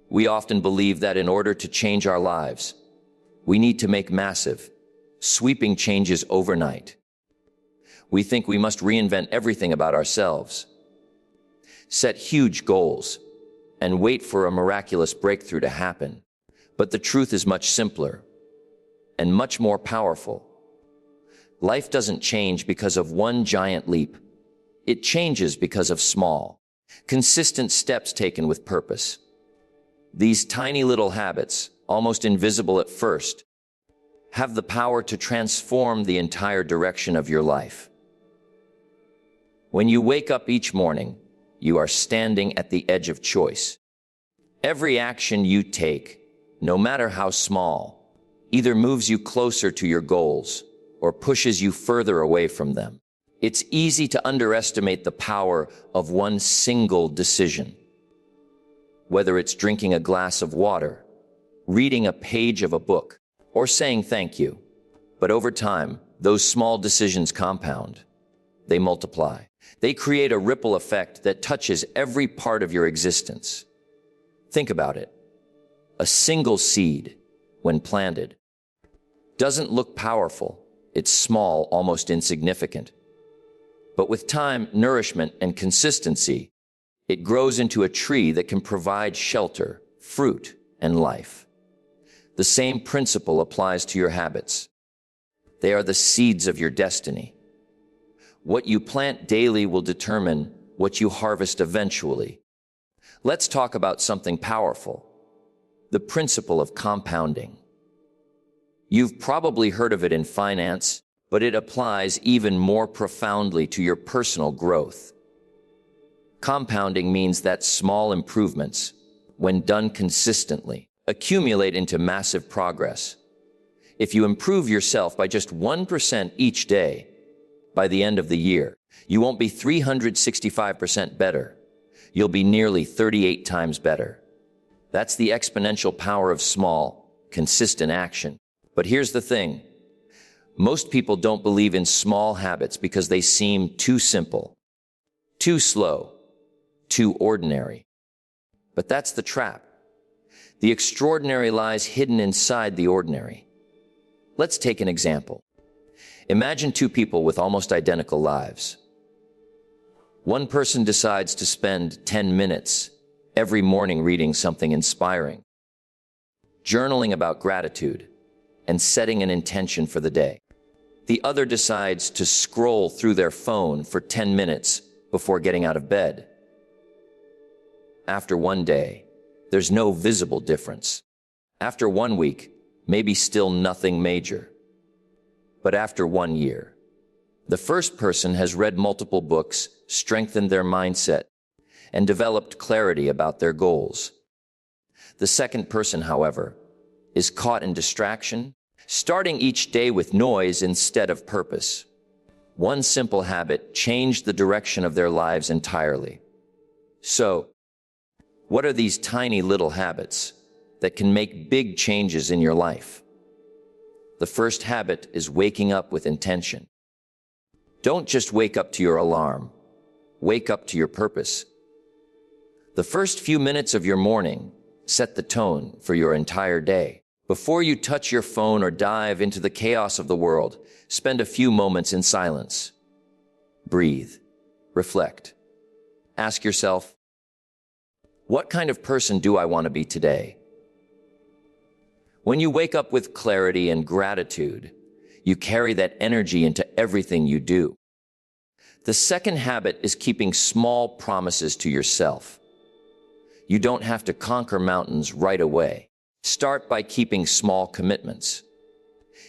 We often believe that in order to change our lives, we need to make massive, sweeping changes overnight. We think we must reinvent everything about ourselves, set huge goals, and wait for a miraculous breakthrough to happen. But the truth is much simpler and much more powerful. Life doesn't change because of one giant leap. It changes because of small, consistent steps taken with purpose. These tiny little habits, almost invisible at first, have the power to transform the entire direction of your life. When you wake up each morning, you are standing at the edge of choice. Every action you take, no matter how small, either moves you closer to your goals or pushes you further away from them. It's easy to underestimate the power of one single decision. Whether it's drinking a glass of water, reading a page of a book, or saying thank you. But over time, those small decisions compound. They multiply. They create a ripple effect that touches every part of your existence. Think about it. A single seed, when planted, doesn't look powerful. It's small, almost insignificant. But with time, nourishment, and consistency, it grows into a tree that can provide shelter, fruit, and life. The same principle applies to your habits. They are the seeds of your destiny. What you plant daily will determine what you harvest eventually. Let's talk about something powerful: the principle of compounding. You've probably heard of it in finance, but it applies even more profoundly to your personal growth. Compounding means that small improvements, when done consistently, accumulate into massive progress. If you improve yourself by just 1% each day, by the end of the year, you won't be 365% better. You'll be nearly 38 times better. That's the exponential power of small, consistent action. But here's the thing. Most people don't believe in small habits because they seem too simple, too slow, too ordinary. But that's the trap. The extraordinary lies hidden inside the ordinary. Let's take an example. Imagine two people with almost identical lives. One person decides to spend 10 minutes every morning reading something inspiring, journaling about gratitude, and setting an intention for the day. The other decides to scroll through their phone for 10 minutes before getting out of bed. After one day, there's no visible difference. After 1 week, maybe still nothing major. But after 1 year, the first person has read multiple books, strengthened their mindset, and developed clarity about their goals. The second person, however, is caught in distraction, starting each day with noise instead of purpose. One simple habit changed the direction of their lives entirely. So, what are these tiny little habits that can make big changes in your life? The first habit is waking up with intention. Don't just wake up to your alarm. Wake up to your purpose. The first few minutes of your morning set the tone for your entire day. Before you touch your phone or dive into the chaos of the world, spend a few moments in silence. Breathe. Reflect. Ask yourself, what kind of person do I want to be today? When you wake up with clarity and gratitude, you carry that energy into everything you do. The second habit is keeping small promises to yourself. You don't have to conquer mountains right away. Start by keeping small commitments.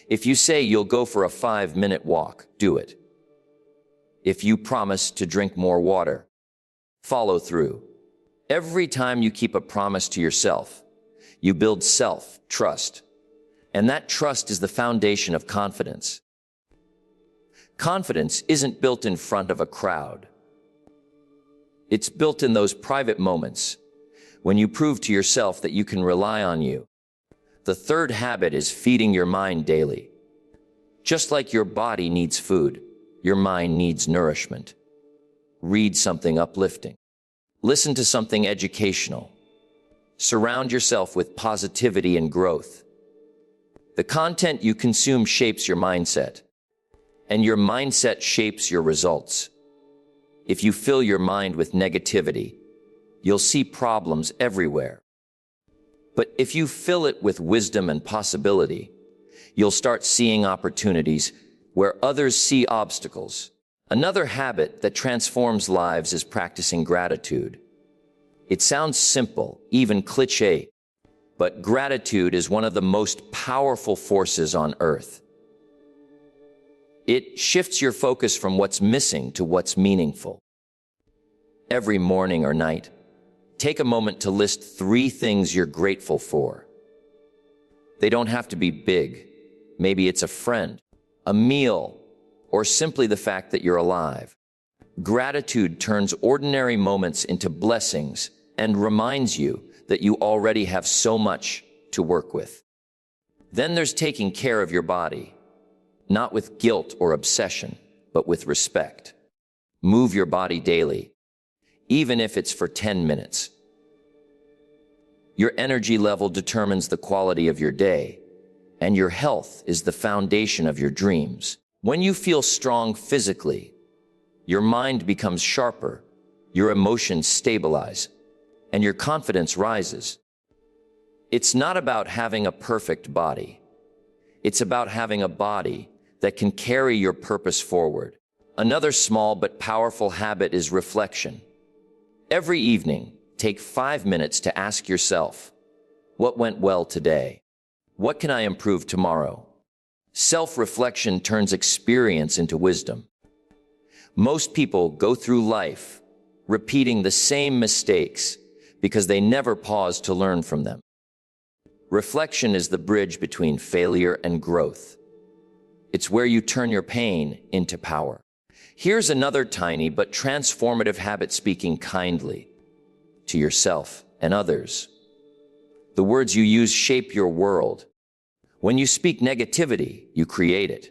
If you say you'll go for a 5-minute walk, do it. If you promise to drink more water, follow through. Every time you keep a promise to yourself, you build self-trust. And that trust is the foundation of confidence. Confidence isn't built in front of a crowd. It's built in those private moments when you prove to yourself that you can rely on you. The third habit is feeding your mind daily. Just like your body needs food, your mind needs nourishment. Read something uplifting. Listen to something educational. Surround yourself with positivity and growth. The content you consume shapes your mindset, and your mindset shapes your results. If you fill your mind with negativity, you'll see problems everywhere. But if you fill it with wisdom and possibility, you'll start seeing opportunities where others see obstacles. Another habit that transforms lives is practicing gratitude. It sounds simple, even cliché, but gratitude is one of the most powerful forces on earth. It shifts your focus from what's missing to what's meaningful. Every morning or night, take a moment to list 3 things you're grateful for. They don't have to be big. Maybe it's a friend, a meal, or simply the fact that you're alive. Gratitude turns ordinary moments into blessings and reminds you that you already have so much to work with. Then there's taking care of your body, not with guilt or obsession, but with respect. Move your body daily, even if it's for 10 minutes. Your energy level determines the quality of your day, and your health is the foundation of your dreams. When you feel strong physically, your mind becomes sharper, your emotions stabilize, and your confidence rises. It's not about having a perfect body. It's about having a body that can carry your purpose forward. Another small but powerful habit is reflection. Every evening, take 5 minutes to ask yourself, what went well today? What can I improve tomorrow? Self-reflection turns experience into wisdom. Most people go through life repeating the same mistakes because they never pause to learn from them. Reflection is the bridge between failure and growth. It's where you turn your pain into power. Here's another tiny but transformative habit: speaking kindly to yourself and others. The words you use shape your world. When you speak negativity, you create it.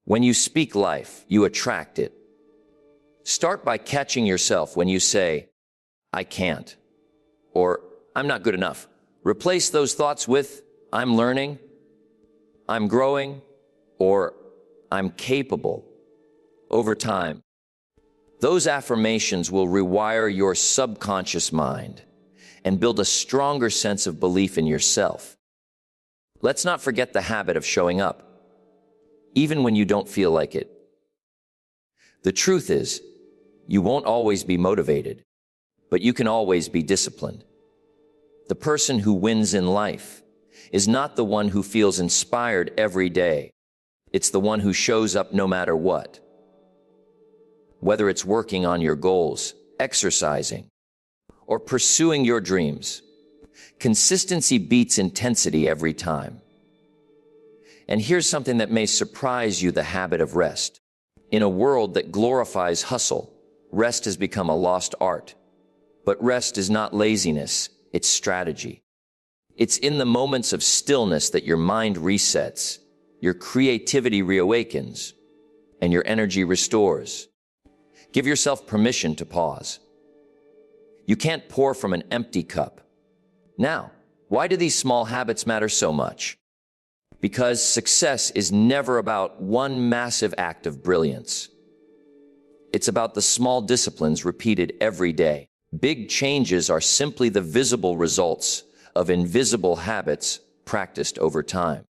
When you speak life, you attract it. Start by catching yourself when you say, I can't, or I'm not good enough. Replace those thoughts with, I'm learning, I'm growing, or I'm capable. Over time, those affirmations will rewire your subconscious mind and build a stronger sense of belief in yourself. Let's not forget the habit of showing up, even when you don't feel like it. The truth is, you won't always be motivated, but you can always be disciplined. The person who wins in life is not the one who feels inspired every day. It's the one who shows up no matter what. Whether it's working on your goals, exercising, or pursuing your dreams, consistency beats intensity every time. And here's something that may surprise you: the habit of rest. In a world that glorifies hustle, rest has become a lost art. But rest is not laziness, it's strategy. It's in the moments of stillness that your mind resets, your creativity reawakens, and your energy restores. Give yourself permission to pause. You can't pour from an empty cup. Now, why do these small habits matter so much? Because success is never about one massive act of brilliance. It's about the small disciplines repeated every day. Big changes are simply the visible results of invisible habits practiced over time.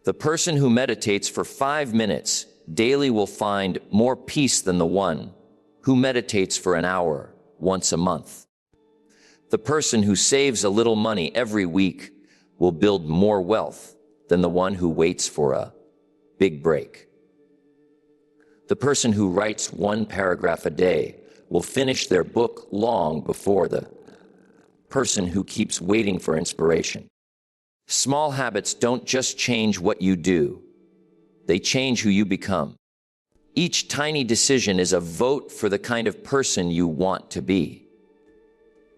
The person who meditates for 5 minutes daily will find more peace than the one who meditates for an hour once a month. The person who saves a little money every week will build more wealth than the one who waits for a big break. The person who writes 1 paragraph a day will finish their book long before the person who keeps waiting for inspiration. Small habits don't just change what you do, they change who you become. Each tiny decision is a vote for the kind of person you want to be.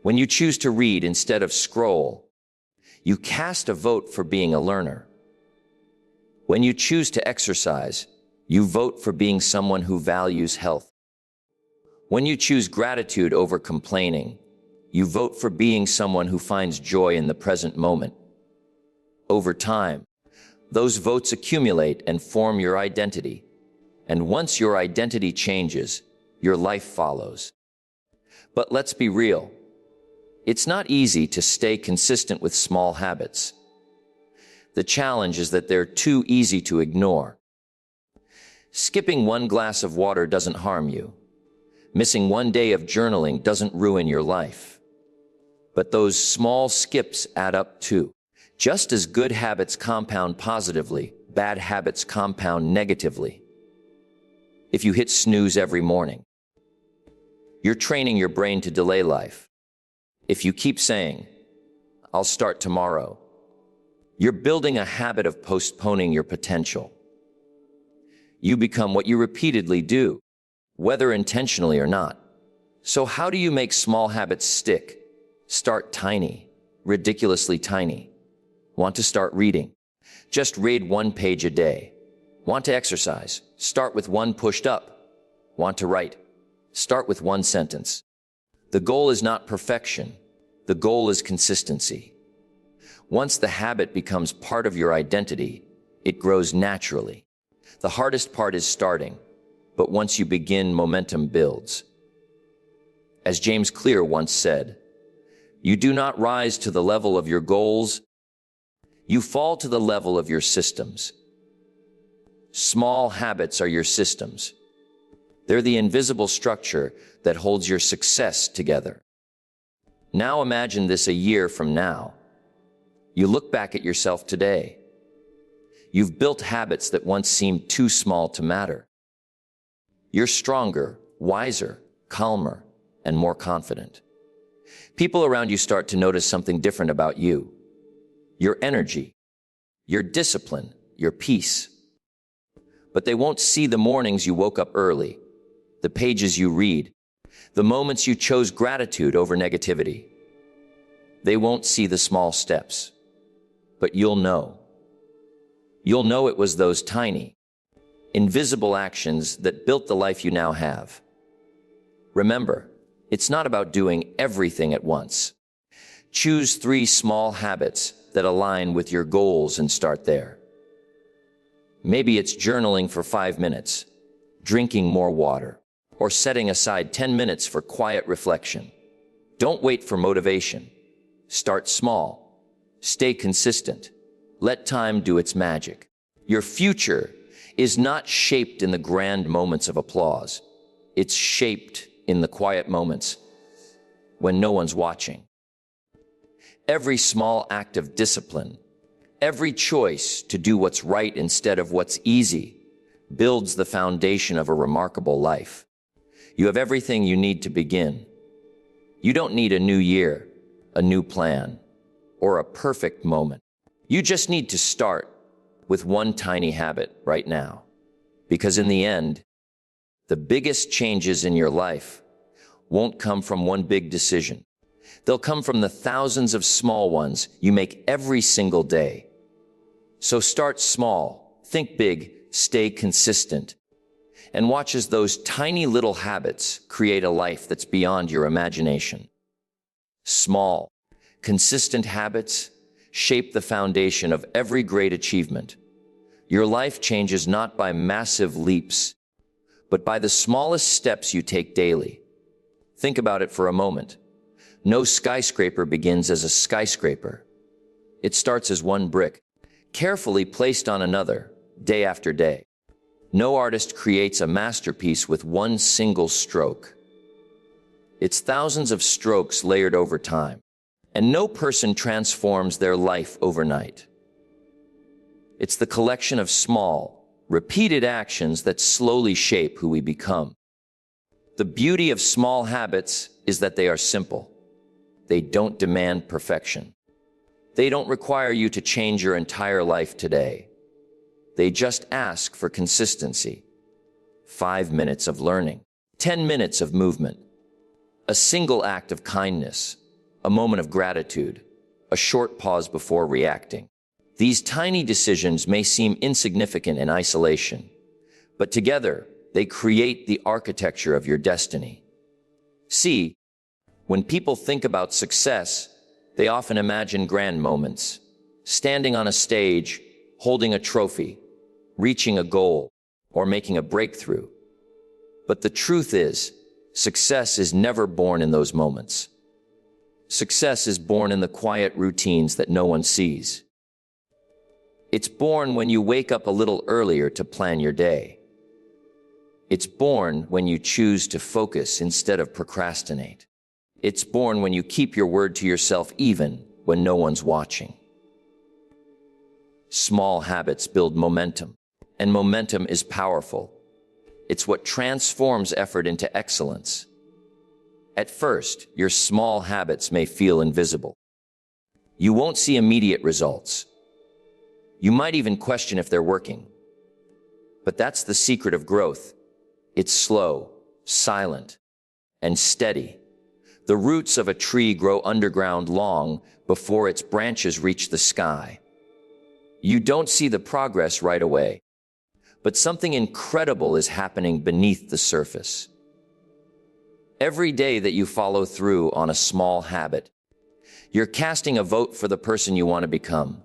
When you choose to read instead of scroll, you cast a vote for being a learner. When you choose to exercise, you vote for being someone who values health. When you choose gratitude over complaining, You vote for being someone who finds joy in the present moment. Over time, those votes accumulate and form your identity. And once your identity changes, your life follows. But let's be real. It's not easy to stay consistent with small habits. The challenge is that they're too easy to ignore. Skipping one glass of water doesn't harm you. Missing one day of journaling doesn't ruin your life. But those small skips add up too. Just as good habits compound positively, bad habits compound negatively. If you hit snooze every morning, you're training your brain to delay life. If you keep saying, "I'll start tomorrow," you're building a habit of postponing your potential. You become what you repeatedly do, whether intentionally or not. So how do you make small habits stick? Start tiny, ridiculously tiny. Want to start reading? Just read 1 page a day. Want to exercise? Start with 1 pushed up. Want to write? Start with 1 sentence. The goal is not perfection. The goal is consistency. Once the habit becomes part of your identity, it grows naturally. The hardest part is starting, but once you begin, momentum builds. As James Clear once said, "You do not rise to the level of your goals, you fall to the level of your systems." Small habits are your systems. They're the invisible structure that holds your success together. Now imagine this a year from now. You look back at yourself today. You've built habits that once seemed too small to matter. You're stronger, wiser, calmer, and more confident. People around you start to notice something different about you. Your energy, your discipline, your peace. But they won't see the mornings you woke up early, the pages you read, the moments you chose gratitude over negativity. They won't see the small steps, but you'll know. You'll know it was those tiny, invisible actions that built the life you now have. Remember, it's not about doing everything at once. Choose 3 small habits that align with your goals and start there. Maybe it's journaling for 5 minutes, drinking more water, or setting aside 10 minutes for quiet reflection. Don't wait for motivation. Start small. Stay consistent. Let time do its magic. Your future is not shaped in the grand moments of applause. It's shaped in the quiet moments when no one's watching. Every small act of discipline, every choice to do what's right instead of what's easy, builds the foundation of a remarkable life. You have everything you need to begin. You don't need a new year, a new plan, or a perfect moment. You just need to start with 1 tiny habit right now. Because in the end, the biggest changes in your life won't come from one big decision. They'll come from the thousands of small ones you make every single day. So start small, think big, stay consistent, and watch as those tiny little habits create a life that's beyond your imagination. Small, consistent habits shape the foundation of every great achievement. Your life changes not by massive leaps, but by the smallest steps you take daily. Think about it for a moment. No skyscraper begins as a skyscraper. It starts as 1 brick, carefully placed on another, day after day. No artist creates a masterpiece with 1 single stroke. It's thousands of strokes layered over time. And no person transforms their life overnight. It's the collection of small, repeated actions that slowly shape who we become. The beauty of small habits is that they are simple. They don't demand perfection. They don't require you to change your entire life today. They just ask for consistency. 5 minutes of learning, 10 minutes of movement, a single act of kindness, a moment of gratitude, a short pause before reacting. These tiny decisions may seem insignificant in isolation, but together they create the architecture of your destiny. See, When people think about success, they often imagine grand moments, standing on a stage, holding a trophy, reaching a goal, or making a breakthrough. But the truth is, success is never born in those moments. Success is born in the quiet routines that no one sees. It's born when you wake up a little earlier to plan your day. It's born when you choose to focus instead of procrastinate. It's born when you keep your word to yourself even when no one's watching. Small habits build momentum, and momentum is powerful. It's what transforms effort into excellence. At first, your small habits may feel invisible. You won't see immediate results. You might even question if they're working. But that's the secret of growth. It's slow, silent, and steady. The roots of a tree grow underground long before its branches reach the sky. You don't see the progress right away, but something incredible is happening beneath the surface. Every day that you follow through on a small habit, you're casting a vote for the person you want to become.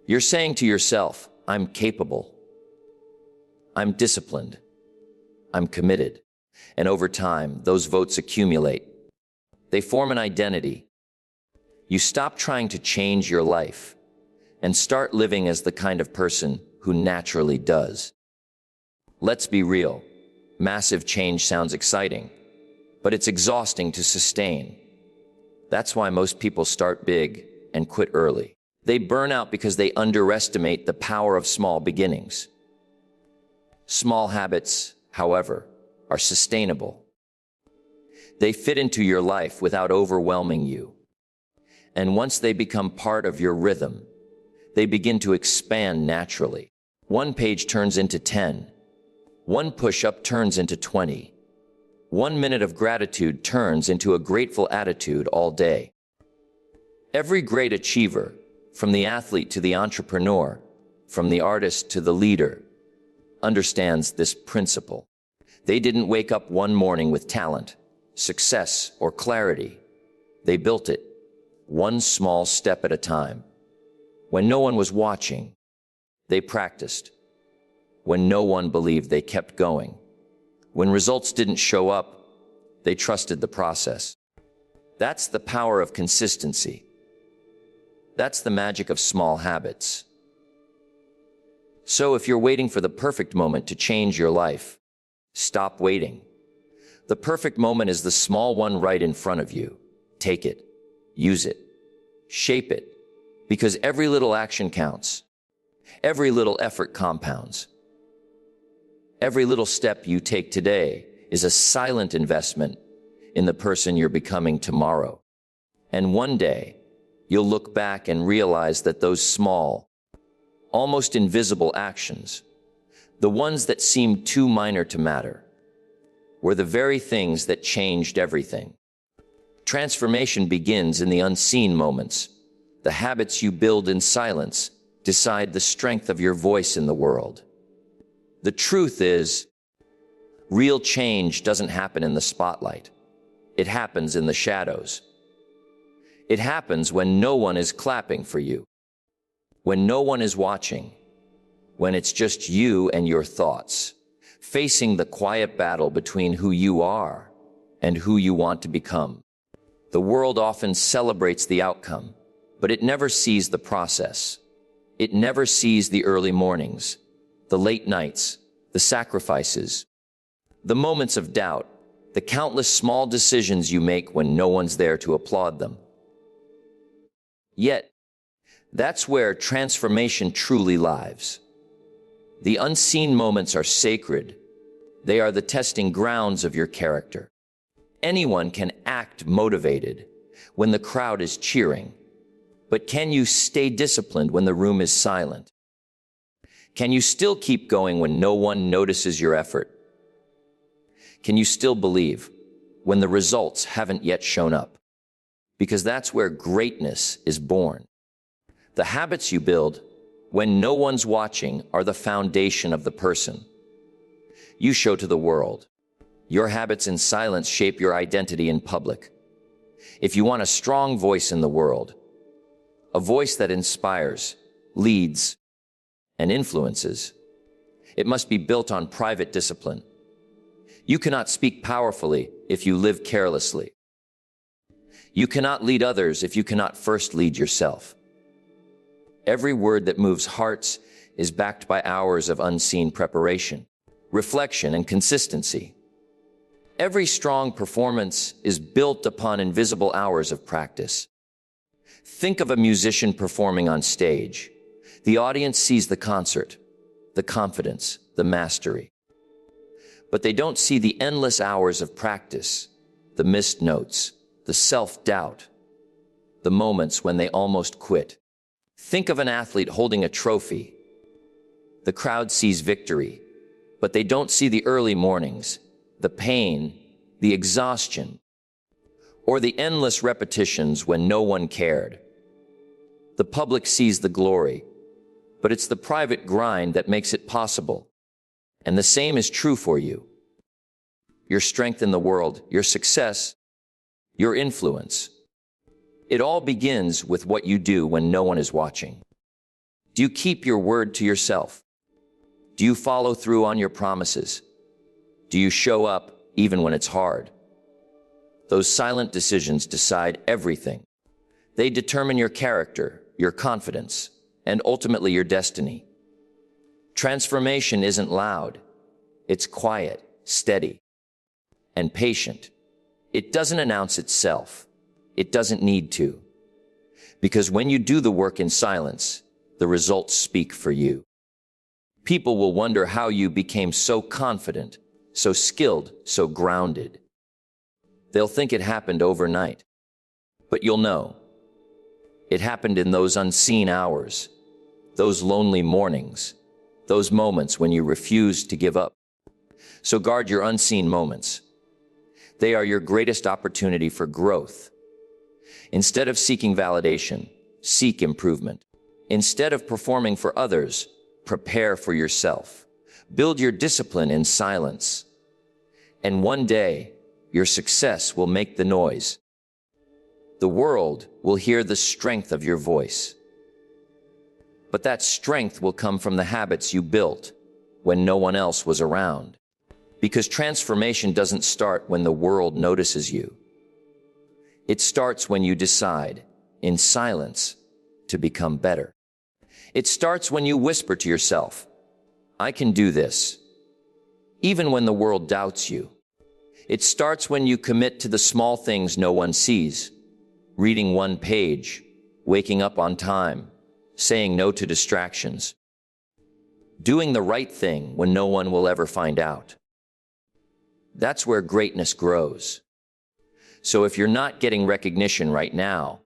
You're saying to yourself, I'm capable, I'm disciplined, I'm committed. And over time, those votes accumulate. They form an identity. You stop trying to change your life and start living as the kind of person who naturally does. Let's be real. Massive change sounds exciting, but it's exhausting to sustain. That's why most people start big and quit early. They burn out because they underestimate the power of small beginnings. Small habits, however, are sustainable. They fit into your life without overwhelming you. And once they become part of your rhythm, they begin to expand naturally. One page turns into 10. One push-up turns into 20. 1 minute of gratitude turns into a grateful attitude all day. Every great achiever, from the athlete to the entrepreneur, from the artist to the leader, understands this principle. They didn't wake up one morning with talent, success, or clarity. They built it, one small step at a time. When no one was watching, they practiced. When no one believed, they kept going. When results didn't show up, they trusted the process. That's the power of consistency. That's the magic of small habits. So if you're waiting for the perfect moment to change your life, stop waiting. The perfect moment is the small one right in front of you. Take it, use it, shape it, because every little action counts. Every little effort compounds. Every little step you take today is a silent investment in the person you're becoming tomorrow. And one day, you'll look back and realize that those small, almost invisible actions, the ones that seemed too minor to matter, were the very things that changed everything. Transformation begins in the unseen moments. The habits you build in silence decide the strength of your voice in the world. The truth is, real change doesn't happen in the spotlight. It happens in the shadows. It happens when no one is clapping for you, when no one is watching, when it's just you and your thoughts, facing the quiet battle between who you are and who you want to become. The world often celebrates the outcome, but it never sees the process. It never sees the early mornings, the late nights, the sacrifices, the moments of doubt, the countless small decisions you make when no one's there to applaud them. Yet, that's where transformation truly lives. The unseen moments are sacred. They are the testing grounds of your character. Anyone can act motivated when the crowd is cheering, but can you stay disciplined when the room is silent? Can you still keep going when no one notices your effort? Can you still believe when the results haven't yet shown up? Because that's where greatness is born. The habits you build when no one's watching are the foundation of the person you show to the world. Your habits in silence shape your identity in public. If you want a strong voice in the world, a voice that inspires, leads, and influences, it must be built on private discipline. You cannot speak powerfully if you live carelessly. You cannot lead others if you cannot first lead yourself. Every word that moves hearts is backed by hours of unseen preparation, reflection, and consistency. Every strong performance is built upon invisible hours of practice. Think of a musician performing on stage. The audience sees the concert, the confidence, the mastery. But they don't see the endless hours of practice, the missed notes, the self-doubt, the moments when they almost quit. Think of an athlete holding a trophy. The crowd sees victory, but they don't see the early mornings, the pain, the exhaustion, or the endless repetitions when no one cared. The public sees the glory, but it's the private grind that makes it possible. And the same is true for you. Your strength in the world, your success, your influence. It all begins with what you do when no one is watching. Do you keep your word to yourself? Do you follow through on your promises? Do you show up even when it's hard? Those silent decisions decide everything. They determine your character, your confidence, and ultimately your destiny. Transformation isn't loud. It's quiet, steady, and patient. It doesn't announce itself. It doesn't need to. Because when you do the work in silence, the results speak for you. People will wonder how you became so confident, so skilled, so grounded. They'll think it happened overnight. But you'll know. It happened in those unseen hours, those lonely mornings, those moments when you refused to give up. So guard your unseen moments. They are your greatest opportunity for growth. Instead of seeking validation, seek improvement. Instead of performing for others, prepare for yourself. Build your discipline in silence. And one day, your success will make the noise. The world will hear the strength of your voice. But that strength will come from the habits you built when no one else was around. Because transformation doesn't start when the world notices you. It starts when you decide, in silence, to become better. It starts when you whisper to yourself, I can do this, even when the world doubts you. It starts when you commit to the small things no one sees, reading one page, waking up on time, saying no to distractions, doing the right thing when no one will ever find out. That's where greatness grows. So if you're not getting recognition right now,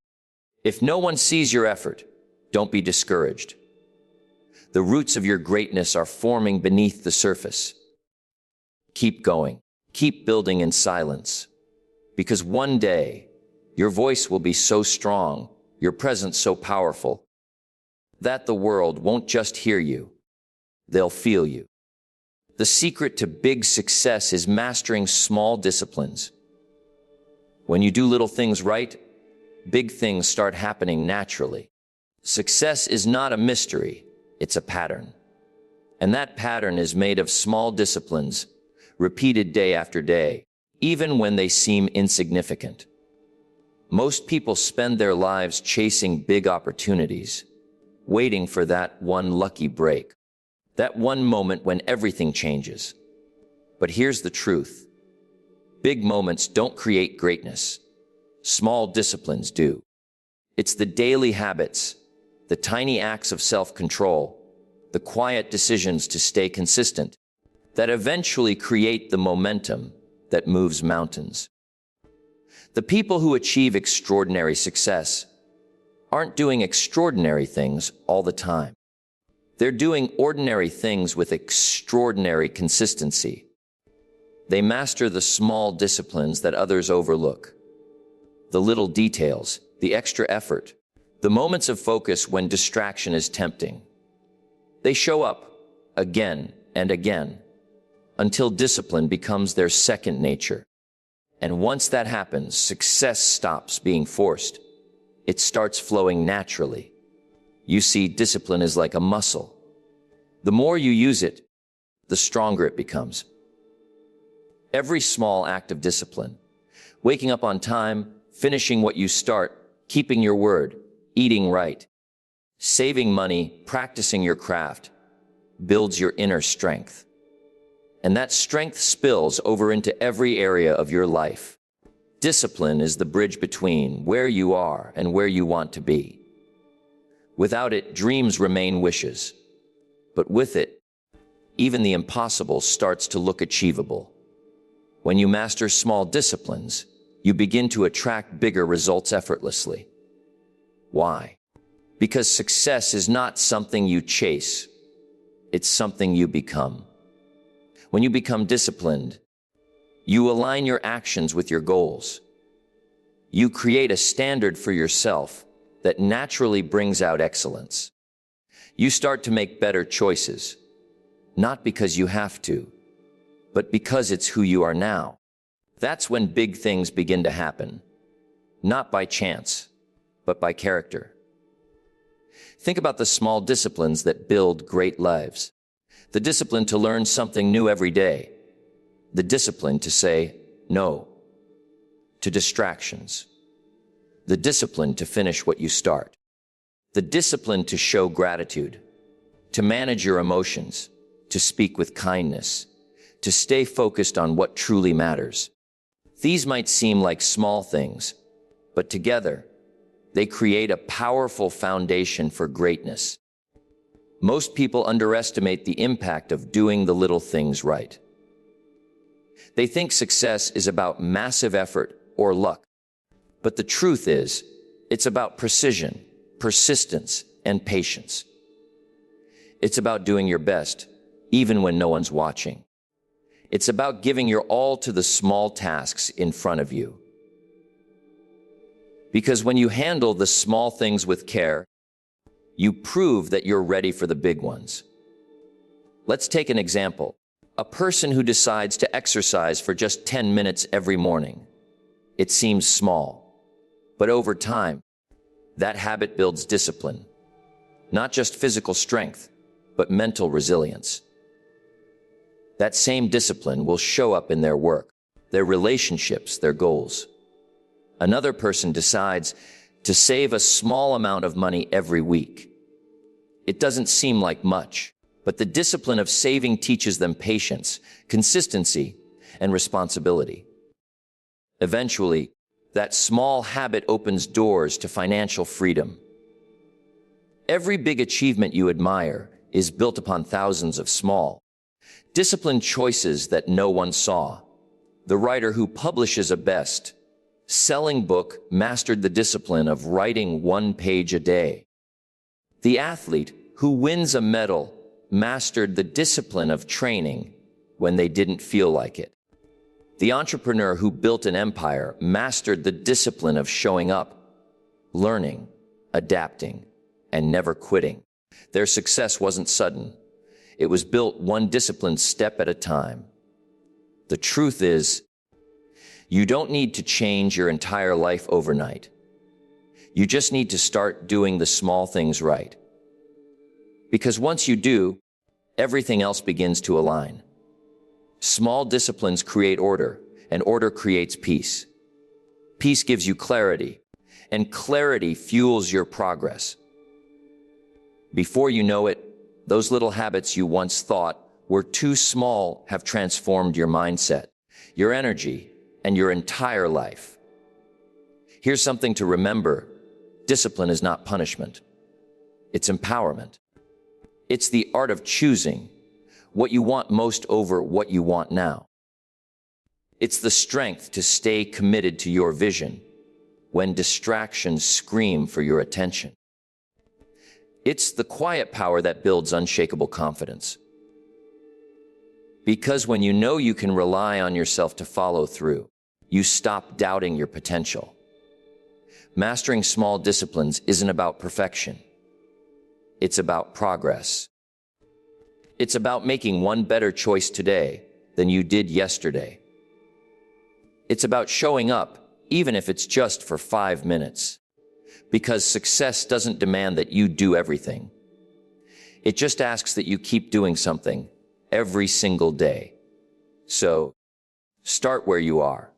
if no one sees your effort, don't be discouraged. The roots of your greatness are forming beneath the surface. Keep going. Keep building in silence. Because one day, your voice will be so strong, your presence so powerful, that the world won't just hear you, they'll feel you. The secret to big success is mastering small disciplines. When you do little things right, big things start happening naturally. Success is not a mystery, it's a pattern. And that pattern is made of small disciplines, repeated day after day, even when they seem insignificant. Most people spend their lives chasing big opportunities, waiting for that one lucky break, that one moment when everything changes. But here's the truth. Big moments don't create greatness. Small disciplines do. It's the daily habits, the tiny acts of self-control, the quiet decisions to stay consistent, that eventually create the momentum that moves mountains. The people who achieve extraordinary success aren't doing extraordinary things all the time. They're doing ordinary things with extraordinary consistency. They master the small disciplines that others overlook. The little details, the extra effort, the moments of focus when distraction is tempting. They show up again and again until discipline becomes their second nature. And once that happens, success stops being forced. It starts flowing naturally. You see, discipline is like a muscle. The more you use it, the stronger it becomes. Every small act of discipline, waking up on time, finishing what you start, keeping your word, eating right, saving money, practicing your craft, builds your inner strength. And that strength spills over into every area of your life. Discipline is the bridge between where you are and where you want to be. Without it, dreams remain wishes. But with it, even the impossible starts to look achievable. When you master small disciplines, you begin to attract bigger results effortlessly. Why? Because success is not something you chase. It's something you become. When you become disciplined, you align your actions with your goals. You create a standard for yourself that naturally brings out excellence. You start to make better choices, not because you have to, but because it's who you are now. That's when big things begin to happen, not by chance, but by character. Think about the small disciplines that build great lives. The discipline to learn something new every day. The discipline to say no to distractions. The discipline to finish what you start. The discipline to show gratitude, to manage your emotions, to speak with kindness, to stay focused on what truly matters. These might seem like small things, but together, they create a powerful foundation for greatness. Most people underestimate the impact of doing the little things right. They think success is about massive effort or luck. But the truth is, it's about precision, persistence, and patience. It's about doing your best, even when no one's watching. It's about giving your all to the small tasks in front of you. Because when you handle the small things with care, you prove that you're ready for the big ones. Let's take an example. A person who decides to exercise for just 10 minutes every morning. It seems small, but over time, that habit builds discipline. Not just physical strength, but mental resilience. That same discipline will show up in their work, their relationships, their goals. Another person decides to save a small amount of money every week. It doesn't seem like much, but the discipline of saving teaches them patience, consistency, and responsibility. Eventually, that small habit opens doors to financial freedom. Every big achievement you admire is built upon thousands of small, disciplined choices that no one saw. The writer who publishes a best-selling book mastered the discipline of writing 1 page a day. The athlete who wins a medal mastered the discipline of training when they didn't feel like it. The entrepreneur who built an empire mastered the discipline of showing up, learning, adapting, and never quitting. Their success wasn't sudden. It was built one disciplined step at a time. The truth is, you don't need to change your entire life overnight. You just need to start doing the small things right. Because once you do, everything else begins to align. Small disciplines create order, and order creates peace. Peace gives you clarity, and clarity fuels your progress. Before you know it, those little habits you once thought were too small have transformed your mindset, your energy, and your entire life. Here's something to remember. Discipline is not punishment. It's empowerment. It's the art of choosing what you want most over what you want now. It's the strength to stay committed to your vision when distractions scream for your attention. It's the quiet power that builds unshakable confidence. Because when you know you can rely on yourself to follow through, you stop doubting your potential. Mastering small disciplines isn't about perfection. It's about progress. It's about making one better choice today than you did yesterday. It's about showing up, even if it's just for 5 minutes. Because success doesn't demand that you do everything. It just asks that you keep doing something every single day. So, start where you are.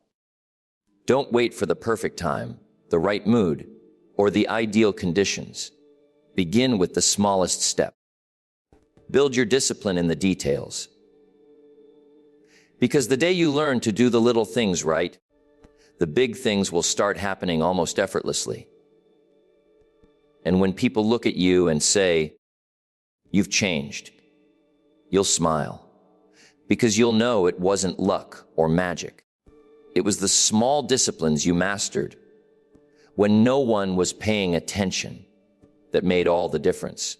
Don't wait for the perfect time, the right mood, or the ideal conditions. Begin with the smallest step. Build your discipline in the details. Because the day you learn to do the little things right, the big things will start happening almost effortlessly. And when people look at you and say, "You've changed," you'll smile. Because you'll know it wasn't luck or magic. It was the small disciplines you mastered when no one was paying attention that made all the difference.